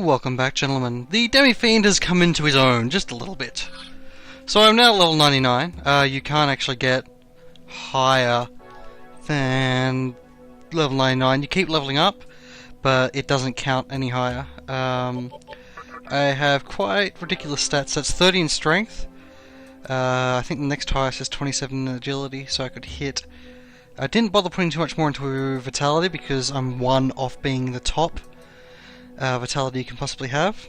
Welcome back, gentlemen. The Demi-Fiend has come into his own, just a little bit. So I'm now at level 99. You can't actually get higher than level 99. You keep leveling up, but it doesn't count any higher. I have quite ridiculous stats. That's 30 in strength. I think the next highest is 27 in agility, so I could hit. I didn't bother putting too much more into vitality because I'm one off being the top vitality you can possibly have.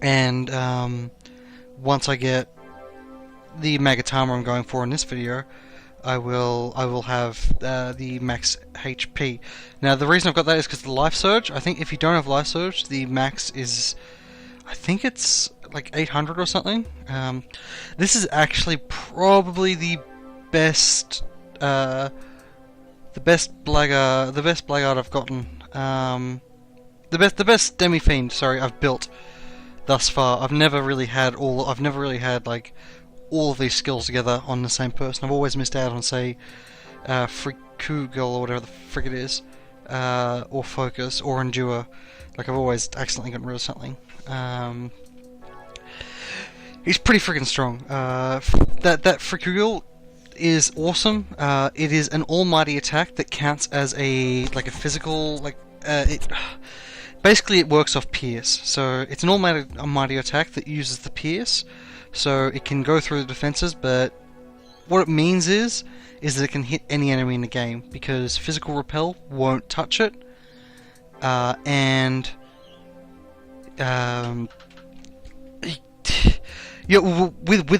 And once I get the Magatama I'm going for in this video, I will have the max HP. Now the reason I've got that is because the life surge. I think if you don't have life surge, the max is, I think it's like 800 or something. This is actually probably the best blackguard I've gotten. The best Demi-Fiend, sorry, I've built thus far. I've never really had like all of these skills together on the same person. I've always missed out on, say, Frikugel or whatever the frick it is, or Focus or Endure. Like I've always accidentally gotten rid of something. He's pretty freaking strong. That Frikugel is awesome. It is an almighty attack that counts as a physical basically it works off Pierce. So it's an almighty attack that uses the Pierce, so it can go through the defenses, but what it means is that it can hit any enemy in the game because physical repel won't touch it. With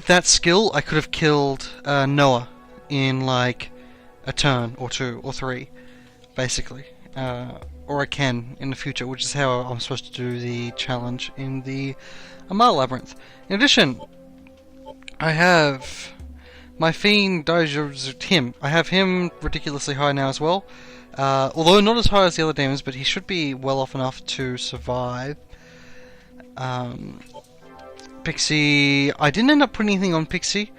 that skill, I could have killed Noah in like a turn or two or three, basically. Or I can in the future, which is how I'm supposed to do the challenge in the Amal Labyrinth. In addition, I have my Fiend Daijou's I have him ridiculously high now as well. Although not as high as the other demons, but he should be well off enough to survive. Pixie, I didn't end up putting anything on Pixie.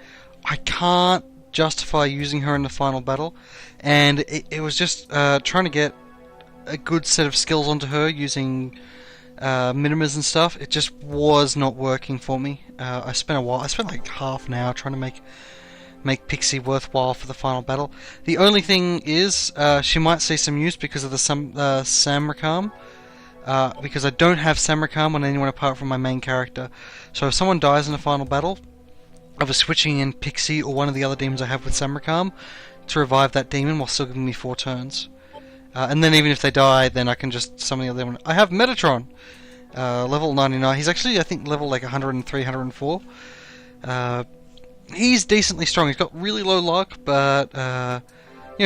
I can't justify using her in the final battle, and it was just trying to get a good set of skills onto her using minimas and stuff. It just was not working for me. I spent like half an hour trying to make Pixie worthwhile for the final battle. The only thing is she might see some use because of the Samrakam. Because I don't have Samrakam on anyone apart from my main character. So if someone dies in the final battle, I was switching in Pixie or one of the other demons I have with Samrakam to revive that demon while still giving me 4 turns. And then even if they die, then I can just summon the other one. I have Metatron, level 99. He's actually, I think, level like 103, 104. He's decently strong. He's got really low luck, but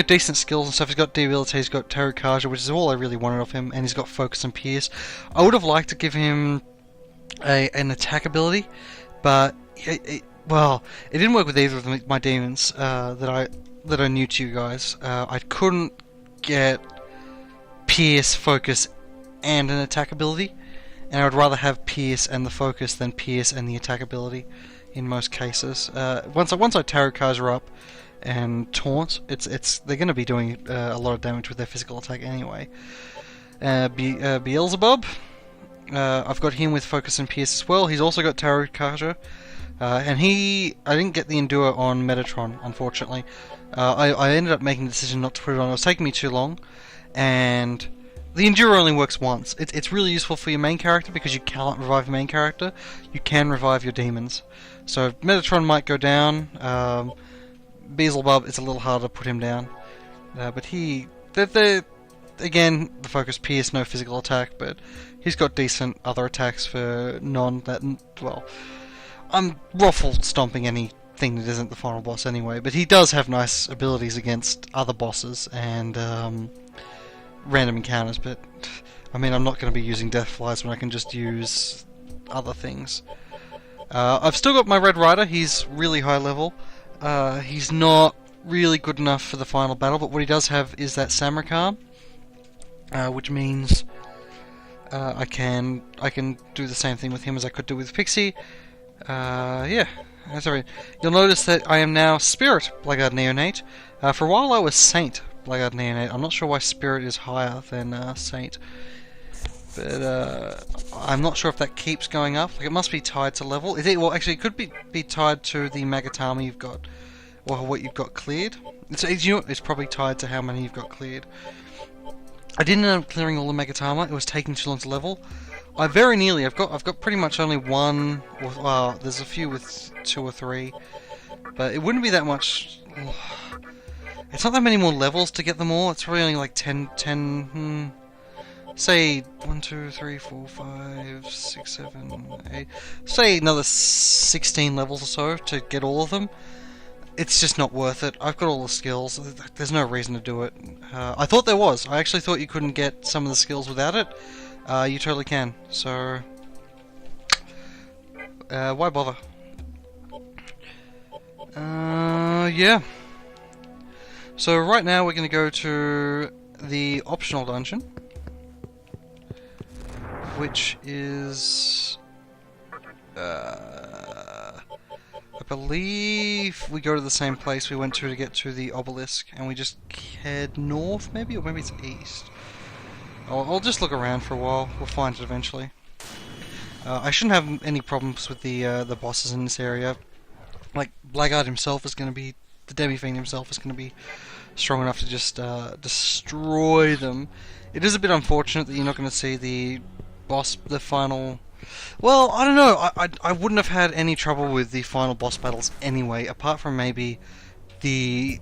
decent skills and stuff. He's got Debility, he's got Terukaja, which is all I really wanted of him, and he's got Focus and Pierce. I would have liked to give him an attack ability, but it didn't work with either of my demons that are new to you guys. I couldn't get Pierce, Focus, and an attack ability, and I would rather have Pierce and the Focus than Pierce and the attack ability in most cases. Once I Terukaja up and Taunt, they're going to be doing a lot of damage with their physical attack anyway. Beelzebub, I've got him with Focus and Pierce as well. He's also got Terukaja, and I didn't get the Endure on Metatron, unfortunately. I ended up making the decision not to put it on. It was taking me too long, and the Endure only works once. It's really useful for your main character because you can't revive your main character. You can revive your demons. So Metatron might go down. Beelzebub, it's a little harder to put him down. But again, the Focus Pierce, no physical attack, but he's got decent other attacks for I'm ruffle stomping anything that isn't the final boss anyway, but he does have nice abilities against other bosses and random encounters, but I mean, I'm not going to be using Death Flies when I can just use other things. I've still got my Red Rider. He's really high level. He's not really good enough for the final battle, but what he does have is that Samrakam, which means I can do the same thing with him as I could do with Pixie. Sorry. You'll notice that I am now Spirit Blackguard Neonate. For a while I was Saint Blackguard Neonate. I'm not sure why Spirit is higher than Saint. But I'm not sure if that keeps going up. Like, it must be tied to level. Is it? Well, actually, it could be tied to the Magatama you've got, or what you've got cleared. It's probably tied to how many you've got cleared. I didn't end up clearing all the Magatama. It was taking too long to level. I very nearly. I've got pretty much only one. Well, there's a few with 2 or 3, but it wouldn't be that much. It's not that many more levels to get them all. It's probably only like 10. Say 1, 2, 3, 4, 5, 6, 7, 8. Say another 16 levels or so to get all of them. It's just not worth it. I've got all the skills. There's no reason to do it. I thought there was. I actually thought you couldn't get some of the skills without it. You totally can. So, why bother? Yeah. So right now we're going to go to the optional dungeon, which is, I believe we go to the same place we went to get to the obelisk, and we just head north, maybe, or maybe it's east. I'll just look around for a while. We'll find it eventually. I shouldn't have any problems with the bosses in this area. Like, Blackguard himself is going to be, the Demi-Fiend himself is going to be strong enough to just destroy them. It is a bit unfortunate that you're not going to see the boss, the final. Well, I don't know. I wouldn't have had any trouble with the final boss battles anyway, apart from maybe the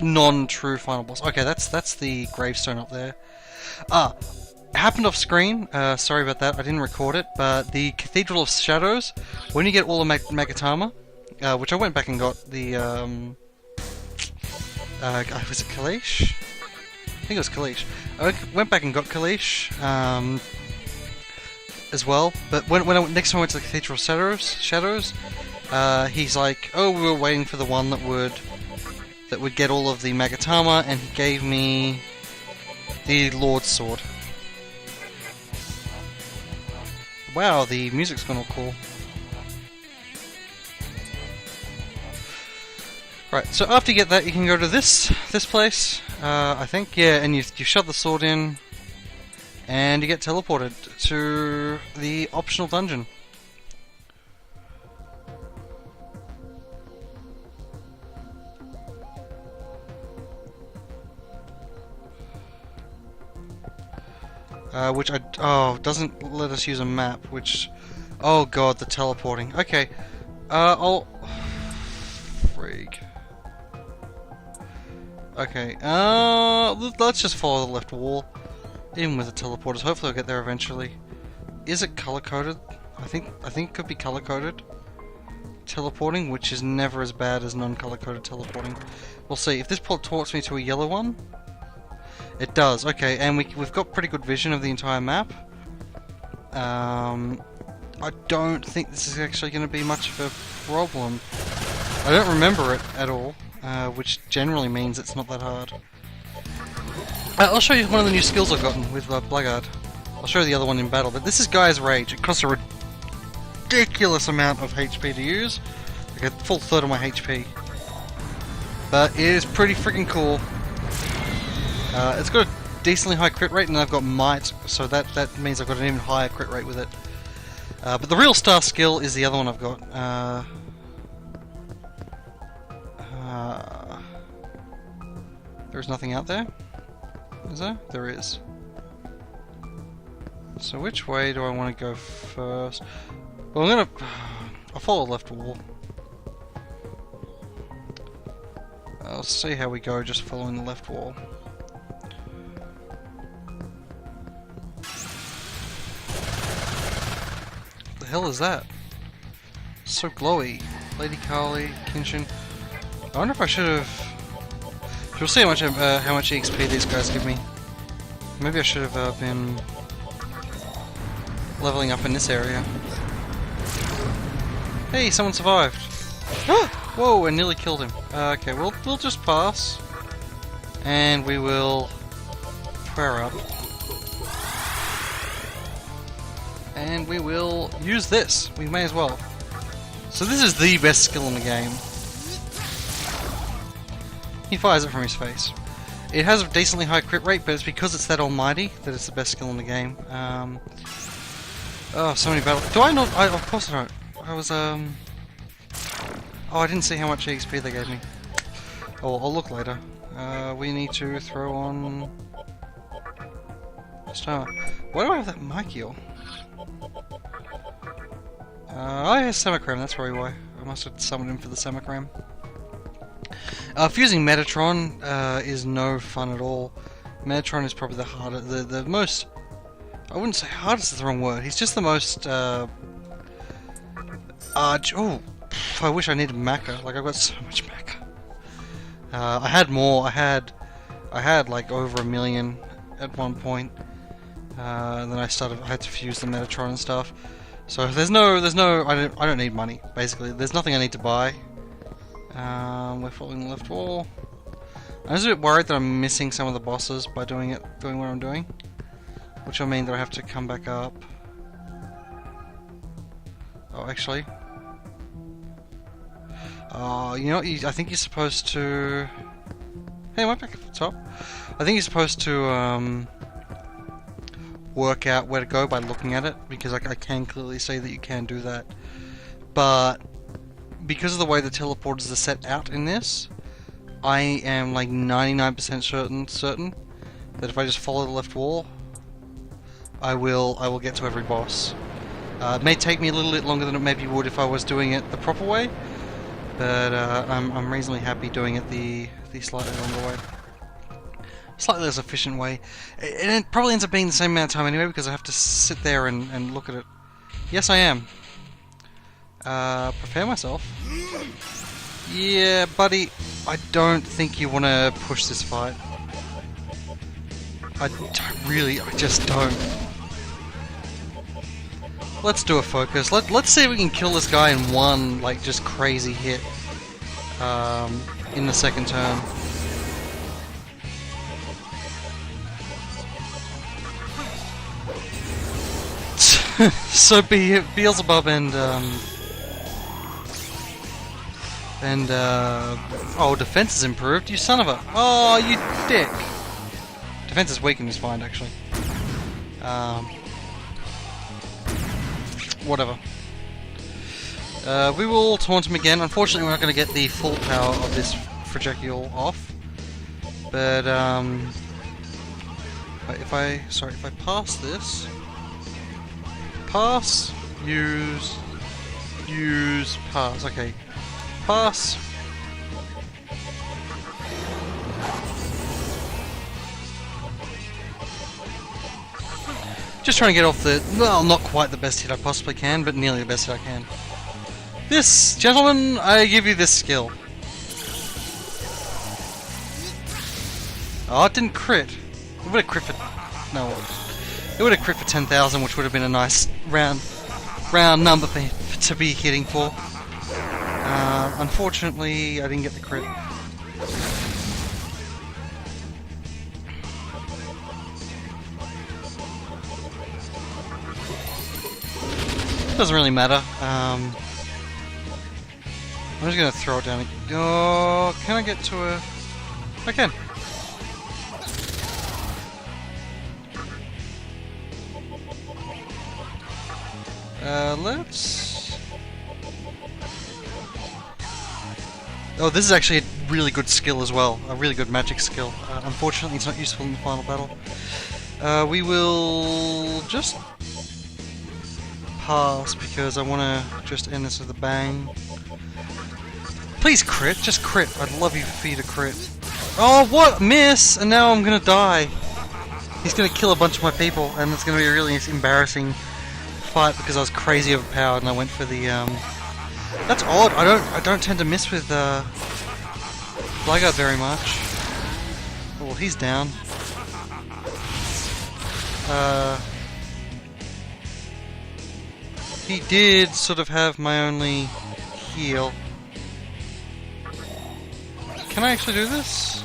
non-true final boss. Okay, that's the gravestone up there. It happened off screen. Sorry about that. I didn't record it. But the Cathedral of Shadows, when you get all the Magatama, which I went back and got the was it Kaleesh? I think it was Kaleesh. I went back and got Kaleesh as well. But next time I went to the Cathedral of Shadows, he's like, oh, we were waiting for the one that would get all of the Magatama, and he gave me the Lord's Sword. Wow, the music's gone all cool. Right, so after you get that, you can go to this place, I think, yeah, and you shove the sword in, and you get teleported to the optional dungeon. Which doesn't let us use a map, which, oh god, the teleporting. Okay, freak. Okay, let's just follow the left wall, even with the teleporters. Hopefully I'll get there eventually. Is it color-coded? I think it could be color-coded teleporting, which is never as bad as non-color-coded teleporting. We'll see. If this teleports me to a yellow one, it does. Okay, and we've got pretty good vision of the entire map. I don't think this is actually going to be much of a problem. I don't remember it at all, which generally means it's not that hard. I'll show you one of the new skills I've gotten with Blackguard. I'll show you the other one in battle, but this is Guy's Rage. It costs a ridiculous amount of HP to use, like a full third of my HP. But it is pretty freaking cool. It's got a decently high crit rate, and I've got Might, so that means I've got an even higher crit rate with it. But the real star skill is the other one I've got. There's nothing out there? Is there? There is. So which way do I want to go first? Well, I'll follow the left wall. I'll see how we go just following the left wall. What the hell is that? It's so glowy. Lady Carly, Kenshin. I wonder if I should have. We'll see how much EXP these guys give me. Maybe I should have been leveling up in this area. Hey, someone survived. Whoa, I nearly killed him. Okay, we'll just pass, and we will prayer up, and we will use this. We may as well. So this is the best skill in the game. He fires it from his face. It has a decently high crit rate, but it's because it's that almighty that it's the best skill in the game. Oh, so many battles. Do I not? Of course I don't. I was, Oh, I didn't see how much EXP they gave me. Oh, I'll look later. We need to throw on... Star. Why do I have that Mikeal? I have Semicram, that's probably why. I must have summoned him for the Semicram. Fusing Metatron is no fun at all. Metatron is probably the hardest, the most... I wouldn't say hardest is the wrong word. He's just the most... oh, I wish I needed Maca. Like, I've got so much Maca. I had more. I had like over 1 million at one point. And then I had to fuse the Metatron and stuff. So there's no, I don't need money, basically. There's nothing I need to buy. We're following the left wall. I'm just a bit worried that I'm missing some of the bosses by doing what I'm doing. Which will mean that I have to come back up. Oh, actually. You know what, I think you're supposed to... Hey, am I back at the top? I think you're supposed to, work out where to go by looking at it, because I can clearly see that you can do that. But because of the way the teleporters are set out in this, I am like 99% certain that if I just follow the left wall, I will get to every boss. It may take me a little bit longer than it maybe would if I was doing it the proper way, but I'm reasonably happy doing it the slightly longer way. Slightly less efficient way. It probably ends up being the same amount of time anyway, because I have to sit there and look at it. Yes, I am. Prepare myself. Yeah, buddy, I don't think you want to push this fight. I just don't. Let's do a focus. Let's see if we can kill this guy in one, like, just crazy hit. In the second turn. So Beelzebub and oh, defense is improved. You son of a... Oh, you dick. Defense is weakened is fine, actually. Whatever. We will taunt him again. Unfortunately, we're not going to get the full power of this projectile off. But if I pass this, pass, use, pass. Okay, pass. Just trying to get off the, well, not quite the best hit I possibly can, but nearly the best hit I can. This, gentlemen, I give you this skill. Oh, it didn't crit. It would have crit for... No. It would have crit for 10,000, which would have been a nice round number to be hitting for. Unfortunately, I didn't get the crit. Doesn't really matter. I'm just gonna throw it down. Oh, can I get to a... I can. Let's... Oh, this is actually a really good skill as well. A really good magic skill. Unfortunately, it's not useful in the final battle. We will just pass because I want to just end this with a bang. Please crit, just crit. I'd love you for you to crit. Oh, what? Miss! And now I'm gonna die. He's gonna kill a bunch of my people, and it's gonna be a really embarrassing fight because I was crazy overpowered and I went for the That's odd. I don't tend to miss with Blackguard very much. Oh, well, he's down. He did sort of have my only heal. Can I actually do this?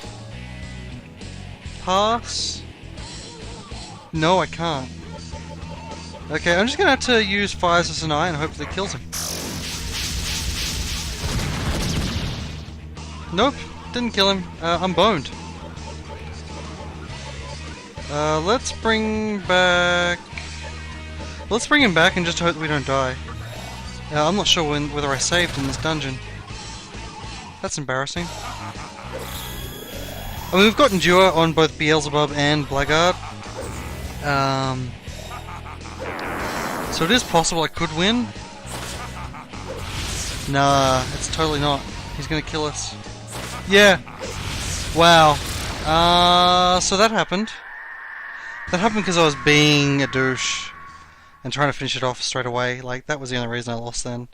Pass? No, I can't. Okay, I'm just gonna have to use Fires as an eye and hope that it kills him. Nope, didn't kill him. I'm boned. Let's bring back... Let's bring him back and just hope we don't die. I'm not sure whether I saved in this dungeon. That's embarrassing. I mean, we've got Endure on both Beelzebub and Blackguard. So it is possible I could win. Nah, it's totally not. He's gonna kill us. Yeah! Wow. So that happened. That happened because I was being a douche and trying to finish it off straight away. Like, that was the only reason I lost then.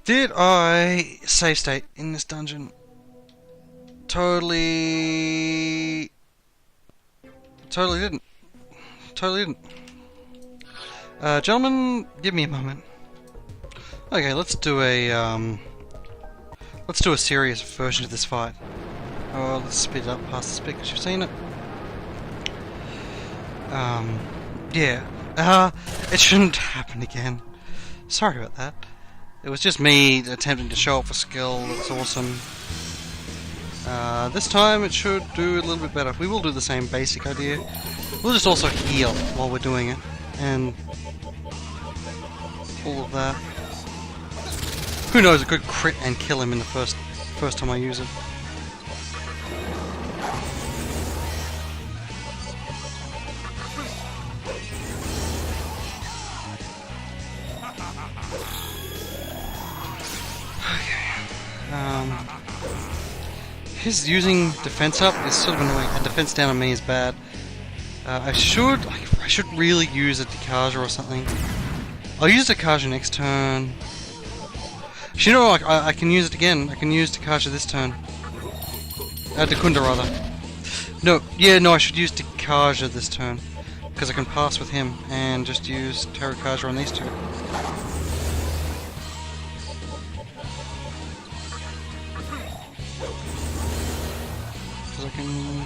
Did I save state in this dungeon? Totally didn't. Totally didn't. Gentlemen, give me a moment. Okay, let's do a serious version of this fight. Oh, let's speed it up past this bit because you've seen it. Yeah. It shouldn't happen again. Sorry about that. It was just me attempting to show off a skill that's awesome. This time it should do a little bit better. We will do the same basic idea. We'll just also heal while we're doing it. And all of that. Who knows, it could crit and kill him in the first time I use it. His using defense up is sort of annoying, and defense down on me is bad. I should really use a Dekaja or something. I'll use Dekaja next turn. You know, I can use it again. I can use Dekaja this turn. Dekunda rather. No, I should use Dekaja this turn because I can pass with him and just use Terrakaja on these two.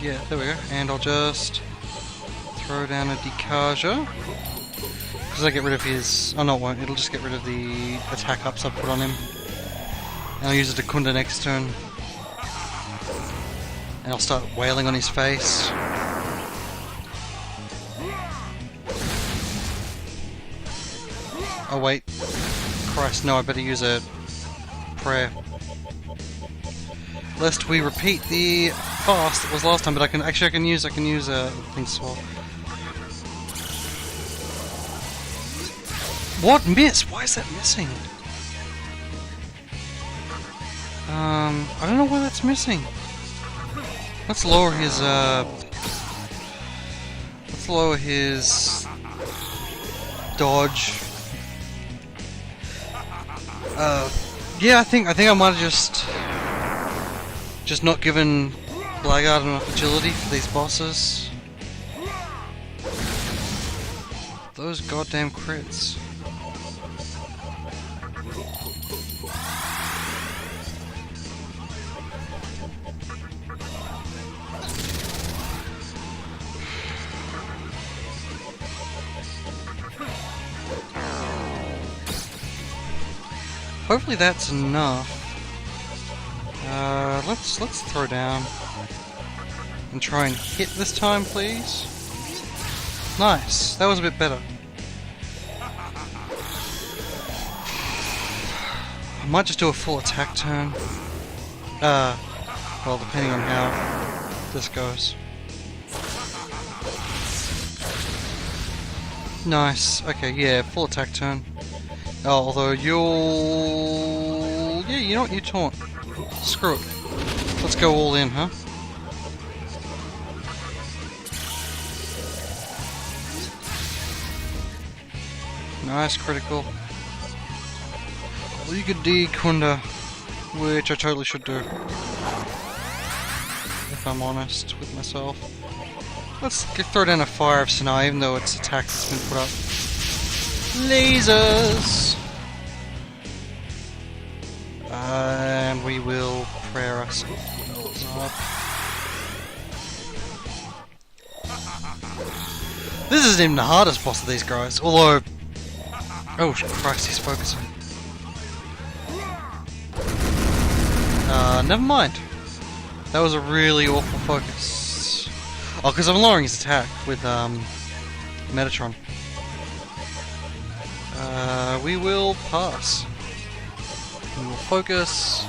Yeah, there we go. And I'll just throw down a Dekaja. Because I get rid of his... Oh no, it won't. It'll just get rid of the attack ups I put on him. And I'll use a Dekunda next turn. And I'll start wailing on his face. Oh wait. Christ, no, I better use a prayer. Lest we repeat the fast that was last time, but I can use a thing swap. What miss? Why is that missing? I don't know why that's missing. Let's lower his dodge. Yeah, I think I might have just not given Blackguard enough agility for these bosses. Those goddamn crits. Hopefully that's enough. Let's throw down and try and hit this time, please. Nice, that was a bit better. I might just do a full attack turn. Well, depending on how this goes. Nice. Okay, yeah, full attack turn. Oh, although you'll... Yeah, you know what? You taunt. Screw it. Let's go all in, huh? Nice critical. Liga Dekunda, which I totally should do. If I'm honest with myself. Let's throw down a Fire of Sinai, even though its attack has been put up. Lasers! And we will prayer ourselves up. This isn't even the hardest boss of these guys, although... Oh Christ, he's focusing. Never mind. That was a really awful focus. Oh, because I'm lowering his attack with Metatron. We will pass. We will focus.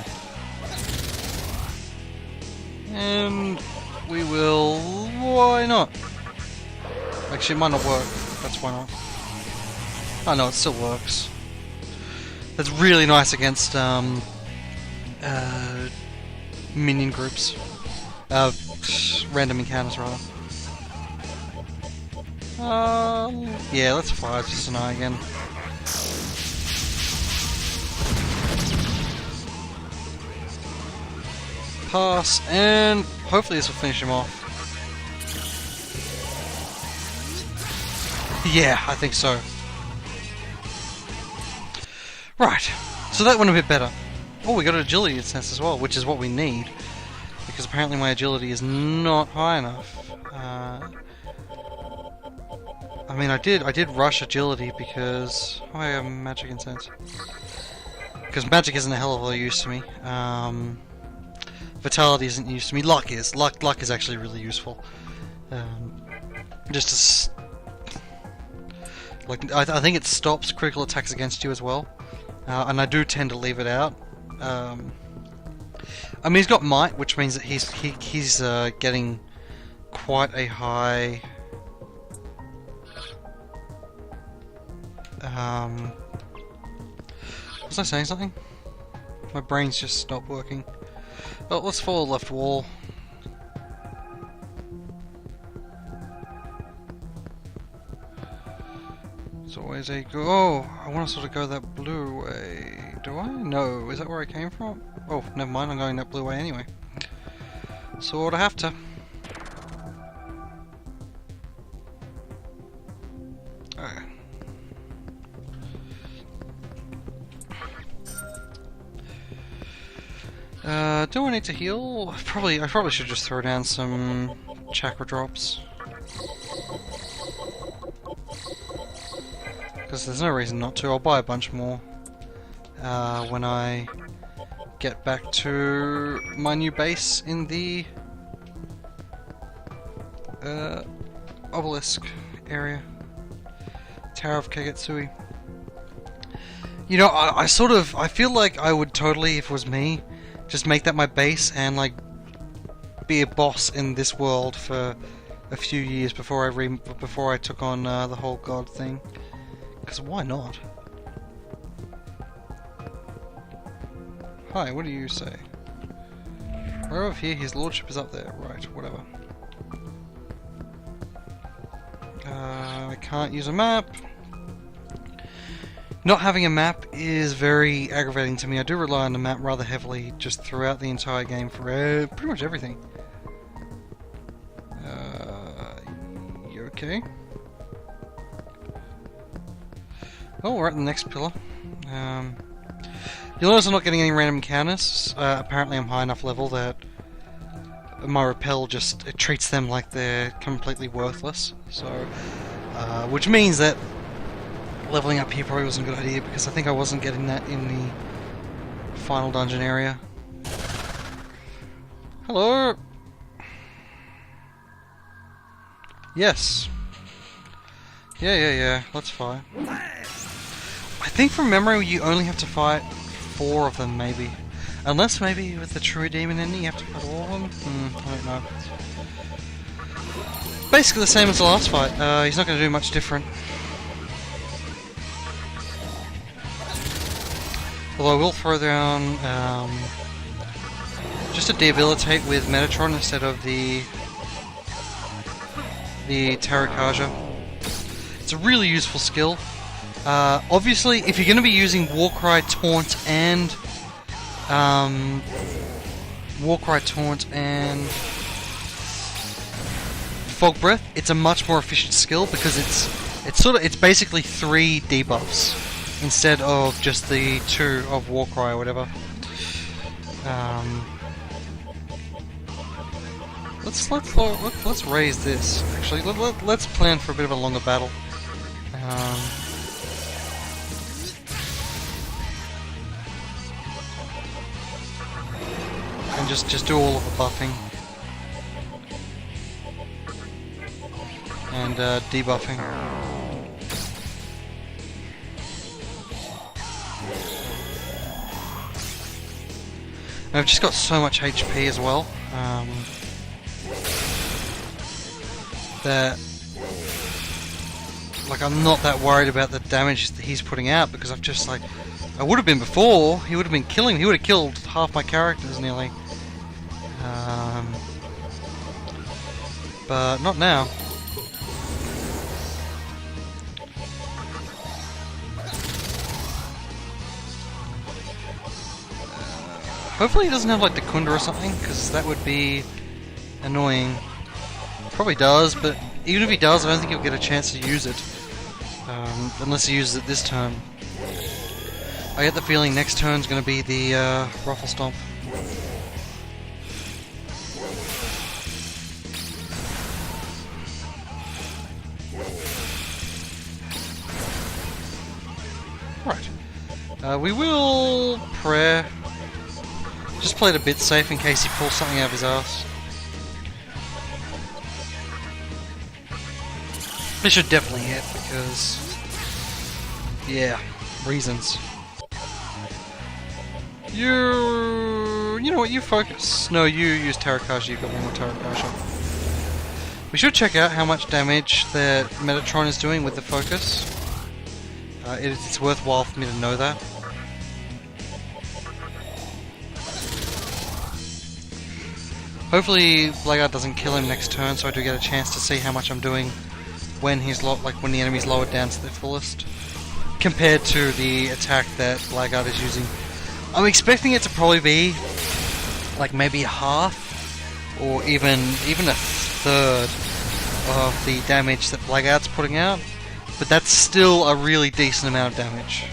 And we will... Why not? Actually, it might not work. That's why not. Oh no, it still works. That's really nice against minion groups. Random encounters, rather. Yeah, let's fire just an eye again. Pass, and hopefully this will finish him off. Yeah, I think so. Right, so that went a bit better. Oh, we got an agility test as well, which is what we need. Because apparently my agility is not high enough. I mean, I did rush agility because... Oh, I have magic incense. Because magic isn't a hell of a lot of use to me. Vitality isn't used to me. Luck is. Luck is actually really useful. Just to... Like, I think it stops critical attacks against you as well. And I do tend to leave it out. I mean, he's got might, which means that he's getting quite a high... Was I saying something? My brain's just stopped working. Oh, let's follow left wall. It's always a go. Oh, I want to sort of go that blue way. Do I? No. Is that where I came from? Oh, never mind. I'm going that blue way anyway. Sort of have to. Okay. Do I need to heal? I probably should just throw down some chakra drops. Because there's no reason not to. I'll buy a bunch more when I get back to my new base in the obelisk area. Tower of Kagetsui. You know, I feel like I would totally, if it was me, just make that my base and like be a boss in this world for a few years before I took on the whole god thing. Because why not? Hi, what do you say? We're over here, his lordship is up there. Right, whatever. I can't use a map. Not having a map is very aggravating to me. I do rely on the map rather heavily just throughout the entire game for pretty much everything. You okay? Oh, we're at the next pillar. You'll notice I'm not getting any random encounters. Apparently I'm high enough level that my repel just it treats them like they're completely worthless. So, which means that leveling up here probably wasn't a good idea because I think I wasn't getting that in the final dungeon area. Hello? Yes. Yeah, that's fine. I think from memory you only have to fight 4 of them, maybe. Unless maybe with the true demon ending you have to fight all of them? I don't know. Basically the same as the last fight. He's not going to do much different. Although I will throw down just a debilitate with Metatron instead of the Tarakaja. It's a really useful skill. Obviously, if you're going to be using Warcry, Taunt, and Fog Breath, it's a much more efficient skill because it's basically 3 debuffs instead of just the 2 of Warcry or whatever. Let's raise this. Actually, let's plan for a bit of a longer battle. And just do all of the buffing. and debuffing. And I've just got so much HP as well that, like, I'm not that worried about the damage that he's putting out, because I've just, like, I would have been before. He would have been killing. He would have killed half my characters nearly. But not now. Hopefully he doesn't have like the Kunda or something, because that would be annoying. Probably does, but even if he does, I don't think he'll get a chance to use it. Unless he uses it this turn. I get the feeling next turn's going to be the Ruffle Stomp. Right. We will prayer. Just play it a bit safe in case he pulls something out of his ass. This should definitely hit because, yeah, reasons. You know what? You focus. No, you use Tarakashi. You've got one more Tarakashi. We should check out how much damage that Metatron is doing with the focus. It's worthwhile for me to know that. Hopefully Blackguard doesn't kill him next turn, so I do get a chance to see how much I'm doing when he's when the enemy's lowered down to their fullest, compared to the attack that Blackguard is using. I'm expecting it to probably be like maybe half, or even a third of the damage that Blackguard's putting out, but that's still a really decent amount of damage.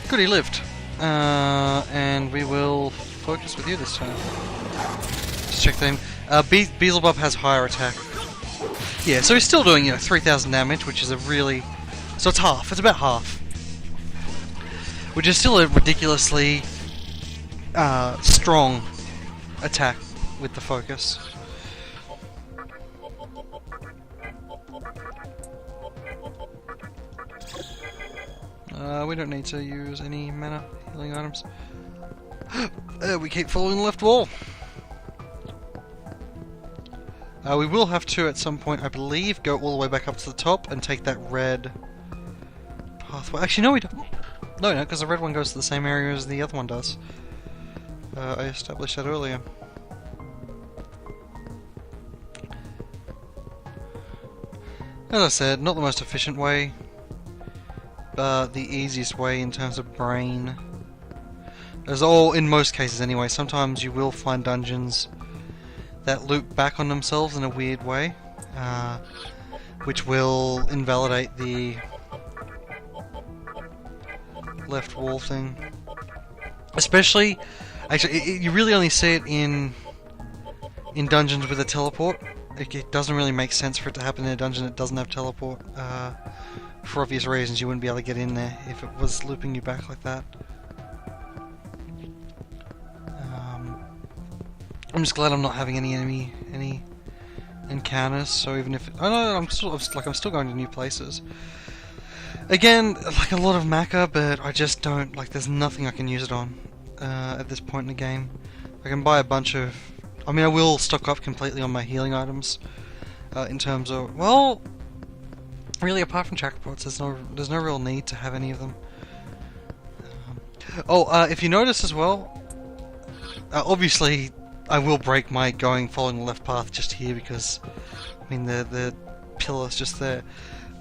Good, he lived. And we will focus with you this time. Just check them. Beelzebub has higher attack. Yeah, so he's still doing, 3,000 damage, which is a really... So it's half. It's about half. Which is still a ridiculously strong attack with the focus. We don't need to use any mana healing items. We keep following the left wall. We will have to, at some point, I believe, go all the way back up to the top and take that red pathway. Actually, no, we don't. No, because the red one goes to the same area as the other one does. I established that earlier. As I said, not the most efficient way, but the easiest way in terms of brain. As all, in most cases anyway, sometimes you will find dungeons that loop back on themselves in a weird way, which will invalidate the left wall thing. Especially, actually, you really only see it in dungeons with a teleport. It doesn't really make sense for it to happen in a dungeon that doesn't have teleport. For obvious reasons, you wouldn't be able to get in there if it was looping you back like that. I'm just glad I'm not having any encounters. So even if I know I'm still going to new places. Again, like a lot of Macca, but I just don't there's nothing I can use it on at this point in the game. I can buy a bunch of. I mean, I will stock up completely on my healing items. In terms of, well, really, apart from jackpots, there's no real need to have any of them. If you notice as well, obviously I will break my following the left path just here because, I mean, the pillar's just there.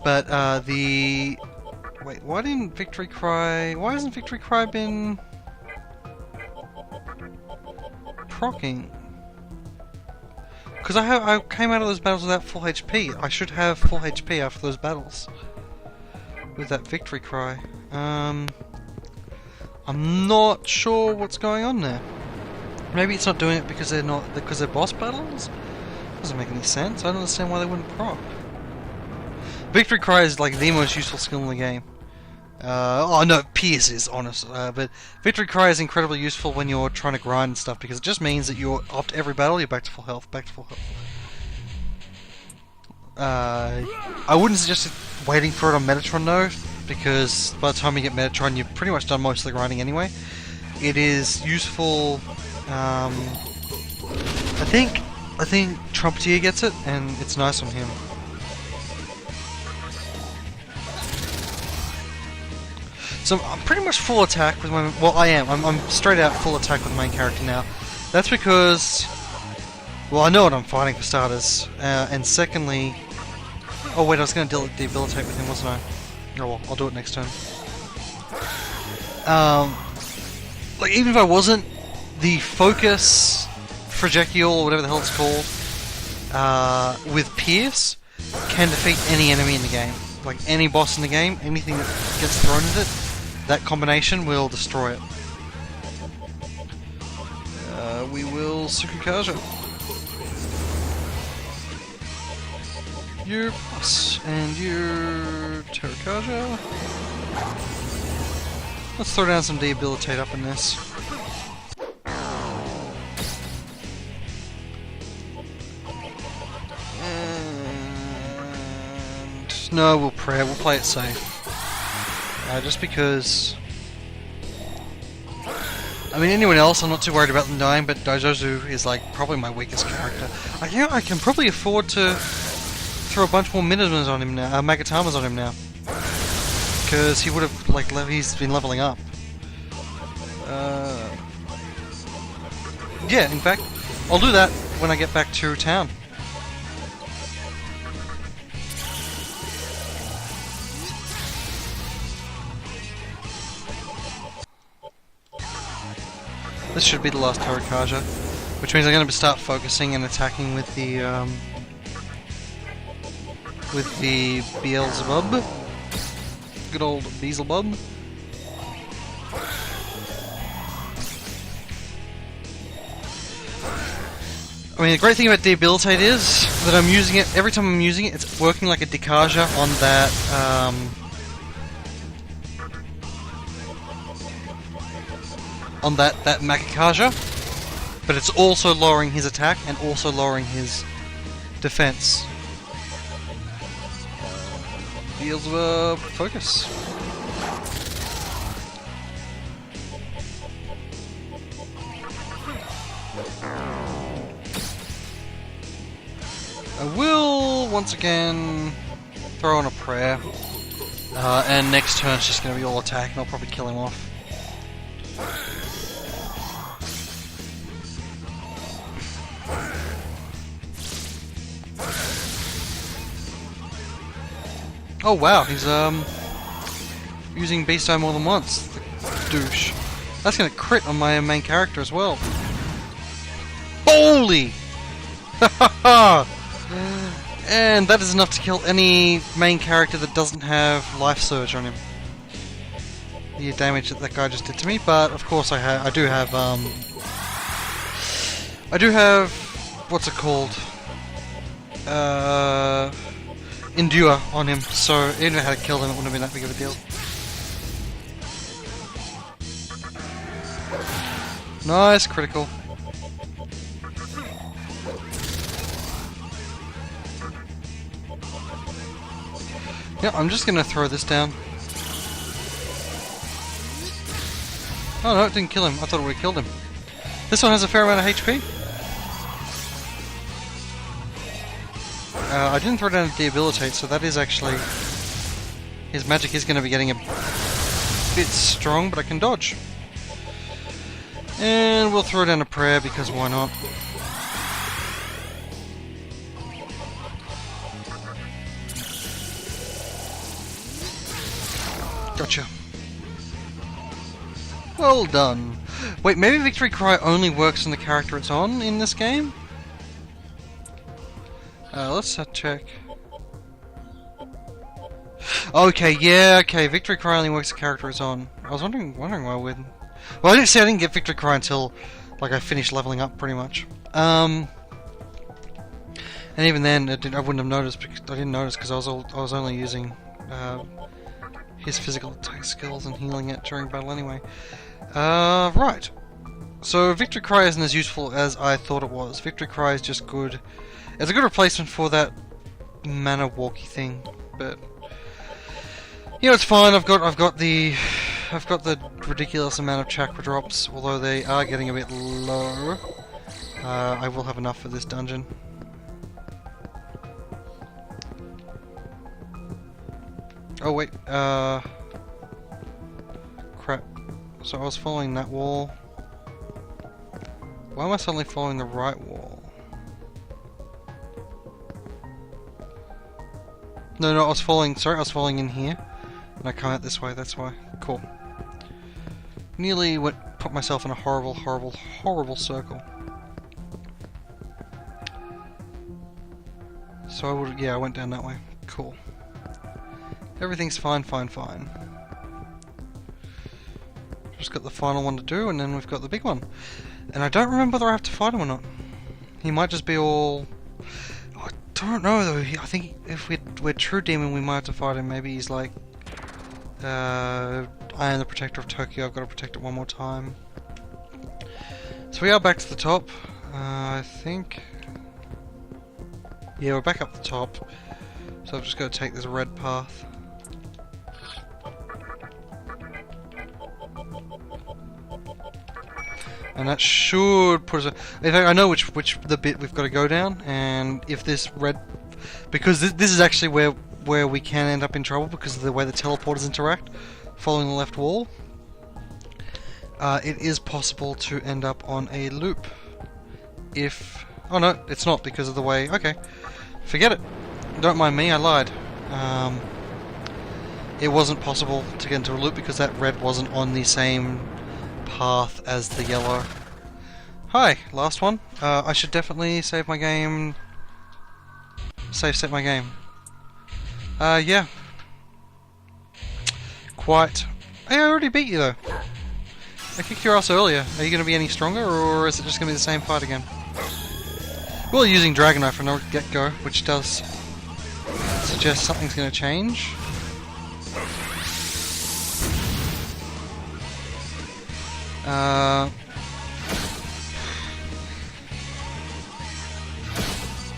But wait, why hasn't Victory Cry been proccing? Because I came out of those battles without full HP. I should have full HP after those battles with that Victory Cry. I'm not sure what's going on there. Maybe it's not doing it because they're boss battles? Doesn't make any sense. I don't understand why they wouldn't proc. Victory Cry is like the most useful skill in the game. Oh no, Pierce is honest, but Victory Cry is incredibly useful when you're trying to grind and stuff because it just means that you're after every battle you're back to full health, back to full health. I wouldn't suggest waiting for it on Metatron though, because by the time you get Metatron, you've pretty much done most of the grinding anyway. It is useful. I think Trumpeteer gets it, and it's nice on him. So I'm pretty much full attack with my... Well, I am. I'm straight out full attack with my main character now. That's because... Well, I know what I'm fighting for starters. And secondly... Oh wait, I was going to debilitate with him, wasn't I? Oh well, I'll do it next turn. Like, even if I wasn't, the focus projectile, or whatever the hell it's called, with Pierce, can defeat any enemy in the game. Like, any boss in the game, anything that gets thrown at it, that combination will destroy it. We will Sukukaja. Your boss and your Terrakaja. Let's throw down some debilitate up in this. And no, we'll pray. We'll play it safe. Just because. I mean, anyone else, I'm not too worried about them dying, but Daijozu is like probably my weakest character. I can probably afford to throw a bunch more Minimums on him now, Magatamas on him now, because he would have like he's been leveling up. Yeah, in fact, I'll do that when I get back to town. This should be the last Terrakaja, which means I'm going to start focusing and attacking with the Beelzebub. Good old Beelzebub. I mean, the great thing about Debilitate is that I'm using it, every time I'm using it, it's working like a Dekaja on that, that Makakaja, but it's also lowering his attack and also lowering his defense. Beelzebub, focus. I will once again throw on a prayer, and next turn's just going to be all attack, and I'll probably kill him off. Oh wow, he's using Beast Eye more than once. The douche. That's gonna crit on my main character as well. Holy! And that is enough to kill any main character that doesn't have Life Surge on him. The damage that guy just did to me, but of course I do have what's it called? Endure on him, so even if I had to kill him, it wouldn't have been that big of a deal. Nice critical. Yeah, I'm just gonna throw this down. Oh no, it didn't kill him. I thought it would have killed him. This one has a fair amount of HP. I didn't throw down a debilitate, so that is actually... His magic is going to be getting a bit strong, but I can dodge. And we'll throw down a prayer, because why not? Gotcha. Well done. Wait, maybe Victory Cry only works on the character it's on in this game? Let's check. Okay, yeah, okay. Victory Cry only works the character it's on. I was wondering why we didn't. Well, I didn't get Victory Cry until like I finished leveling up, pretty much. And even then, I wouldn't have noticed because I didn't notice because I was only using his physical attack skills and healing it during battle anyway. Right. So Victory Cry isn't as useful as I thought it was. Victory Cry is just good. It's a good replacement for that mana walkie thing, but you know, it's fine. I've got the ridiculous amount of chakra drops, although they are getting a bit low. I will have enough for this dungeon. Oh wait, crap. So I was following that wall. Why am I suddenly following the right wall? No, I was following in here. And I come out this way, that's why. Cool. Nearly put myself in a horrible, horrible, horrible circle. So I went down that way. Cool. Everything's fine. Just got the final one to do, and then we've got the big one. And I don't remember whether I have to fight him or not. He might just be all... I don't know though. I think if we're True Demon, we might have to fight him. Maybe he's like... I am the Protector of Tokyo, I've got to protect it one more time. So we are back to the top. I think... Yeah, we're back up the top. So I've just got to take this red path. And that should put us... In fact, I know which the bit we've got to go down, and if this red... Because this is actually where we can end up in trouble because of the way the teleporters interact, following the left wall. It is possible to end up on a loop. If... Oh no, it's not because of the way... Okay. Forget it. Don't mind me, I lied. It wasn't possible to get into a loop because that red wasn't on the same path as the yellow. Hi, last one. I should definitely save my game. Set my game. Yeah. Quite. Hey, I already beat you though. I kicked your ass earlier. Are you going to be any stronger, or is it just going to be the same fight again? Well, using Dragon Knife from the get-go, which does suggest something's going to change.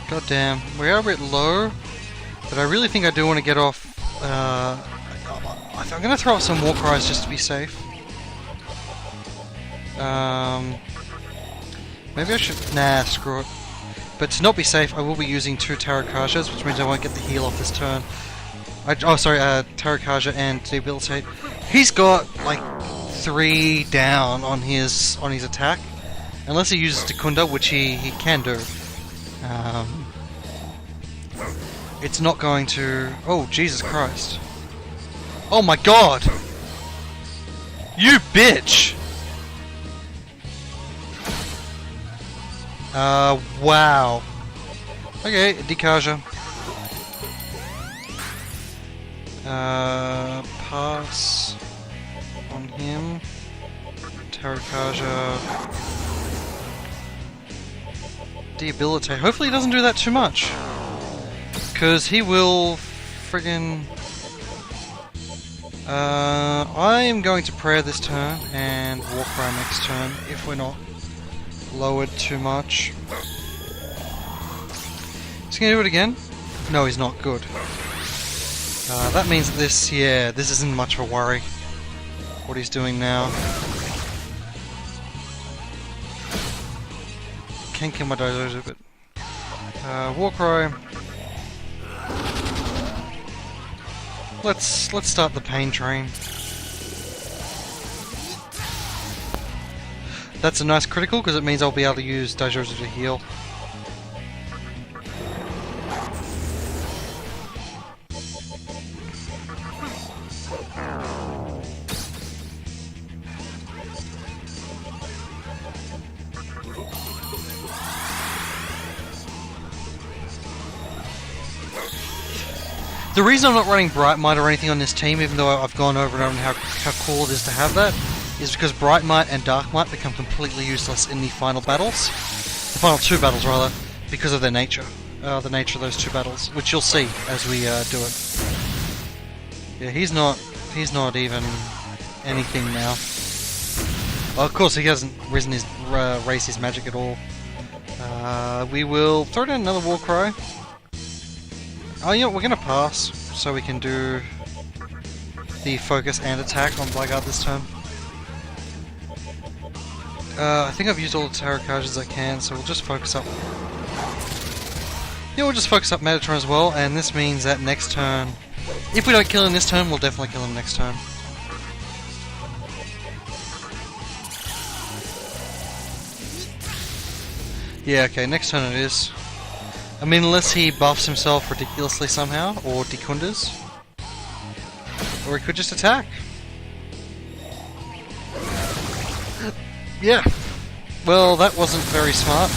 God damn, we are a bit low, but I really think I do want to get off. I'm going to throw out some War Cries just to be safe. Maybe I should... Nah, screw it. But to not be safe, I will be using 2 Tarakajas, which means I won't get the heal off this turn. Tarakaja and Debilitate. He's got, like, 3 down on his attack. Unless he uses Takunda, which he can do. It's not going to... Oh, Jesus Christ. Oh my god! You bitch! Wow. Okay, Dikaja. Pass on him. Tarakaja. Debilitate. Hopefully he doesn't do that too much. Because he will friggin... I am going to Prayer this turn and Warcry next turn if we're not lowered too much. Is he going to do it again? No, he's not. Good. That means that this isn't much of a worry. What he's doing now. Can't kill my Dozozo, but... Warcry. Let's start the pain train. That's a nice critical because it means I'll be able to use Dozozo to heal. The reason I'm not running Bright Might or anything on this team, even though I've gone over and over how cool it is to have that, is because Bright Might and Dark Might become completely useless in the final battles. The final 2 battles, rather, because of their nature. The nature of those 2 battles, which you'll see as we do it. Yeah, he's not he's not even anything now. Well, of course, he hasn't raised his magic at all. We will throw down another war cry. Oh, you know what, we're gonna pass, so we can do the focus and attack on Blackguard this turn. I think I've used all the tarot cards I can, so we'll just focus up. Yeah, we'll just focus up Metatron as well, and this means that next turn, if we don't kill him this turn, we'll definitely kill him next turn. Yeah, okay, next turn it is. I mean, unless he buffs himself ridiculously somehow, or decunders. Or he could just attack. Yeah. Well, that wasn't very smart.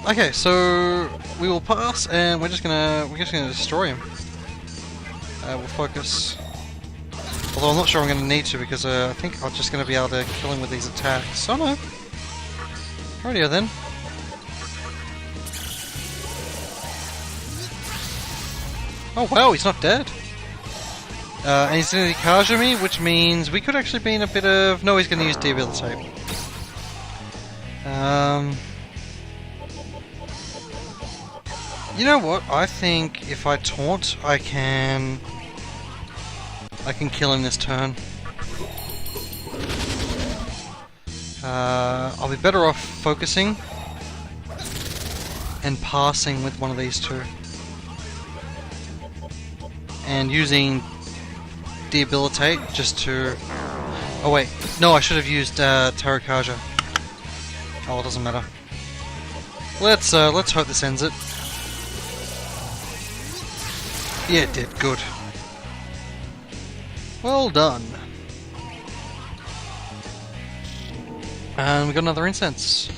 Okay, so we will pass, and we're just gonna destroy him. We'll focus. Although I'm not sure I'm gonna need to, because I think I'm just gonna be able to kill him with these attacks. Oh no. Rightio then. Oh wow, he's not dead. And he's going to Kaja me, which means we could actually be in a bit of... No, he's going to use Debilitate. You know what? I think if I taunt, I can kill him this turn. I'll be better off focusing and passing with one of these two. And using Debilitate just to... Oh wait, no, I should have used Tarakaja. Oh, it doesn't matter. Let's hope this ends it. Yeah, it did. Good. Well done. And we got another incense.